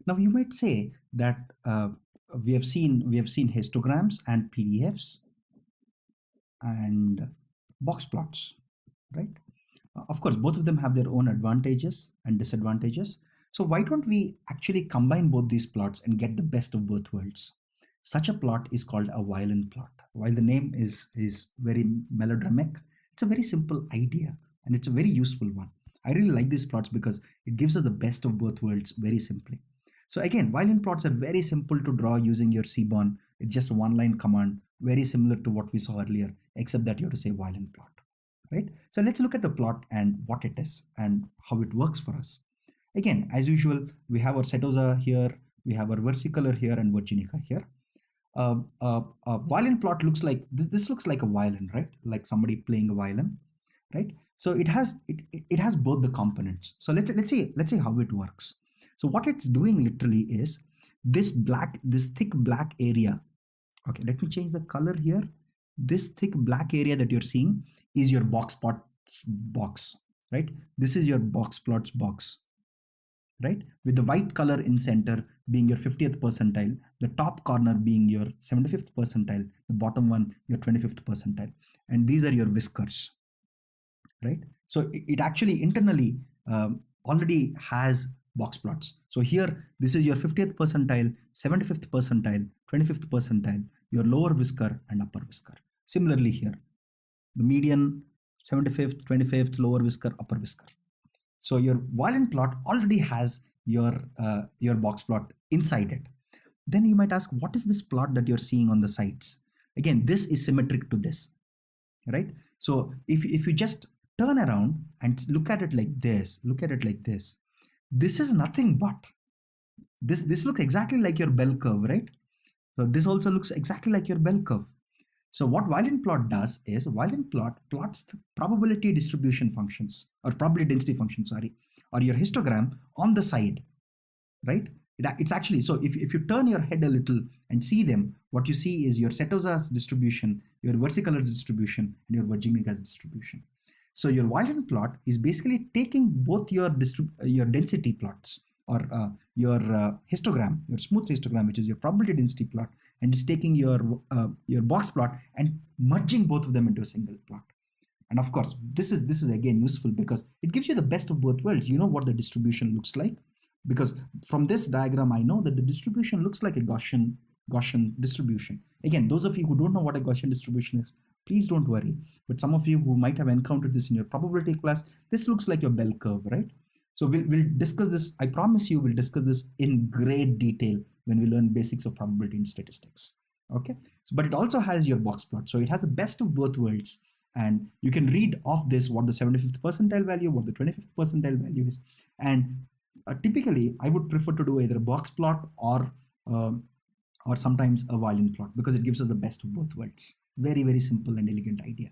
Now you might say that we have seen histograms and PDFs and box plots, right? Of course, both of them have their own advantages and disadvantages. So why don't we actually combine both these plots and get the best of both worlds? Such a plot is called a violin plot. While the name is very melodramatic, it's a very simple idea and it's a very useful one. I really like these plots because it gives us the best of both worlds very simply. So again, violin plots are very simple to draw using your Seaborn. It's just a one-line command, very similar to what we saw earlier, except that you have to say violin plot, right? So let's look at the plot and what it is and how it works for us. Again, as usual, we have our setosa here, we have our versicolor here and virginica here. A violin plot looks like this looks like a violin, right? Like somebody playing a violin, right? So it has both the components. So let's see how it works. So what it's doing literally is this thick black area. Okay, let me change the color here. This thick black area that you're seeing is your box plots box, right? This is your box plots box, right? With the white color in center being your 50th percentile, the top corner being your 75th percentile, the bottom one your 25th percentile, and these are your whiskers, right? So it actually internally already has box plots. So here, this is your 50th percentile, 75th percentile, 25th percentile, your lower whisker and upper whisker. Similarly here, the median, 75th, 25th, lower whisker, upper whisker. So your violin plot already has your box plot inside it. Then you might ask, what is this plot that you're seeing on the sides? Again, this is symmetric to this, right? So if you just turn around and look at it like this, this is nothing but this looks exactly like your bell curve, right? So this also looks exactly like your bell curve. So what violin plot does is violin plot plots the probability distribution functions or probability density functions, or your histogram on the side, right? It's actually, so if you turn your head a little and see them, what you see is your setosa's distribution, your versicolor's distribution, and your virginica's distribution. So your violin plot is basically taking both your density plots or your histogram, your smooth histogram, which is your probability density plot, and is taking your box plot and merging both of them into a single plot. And of course, this is again useful because it gives you the best of both worlds. You know what the distribution looks like, because from this diagram, I know that the distribution looks like a Gaussian distribution. Again, those of you who don't know what a Gaussian distribution is, please don't worry. But some of you who might have encountered this in your probability class, this looks like your bell curve, right? So we'll discuss this. I promise you, we'll discuss this in great detail when we learn basics of probability and statistics. Okay, so, but it also has your box plot. So it has the best of both worlds. And you can read off this what the 75th percentile value, what the 25th percentile value is. And typically, I would prefer to do either a box plot or sometimes a violin plot because it gives us the best of both worlds. Very, very simple and elegant idea.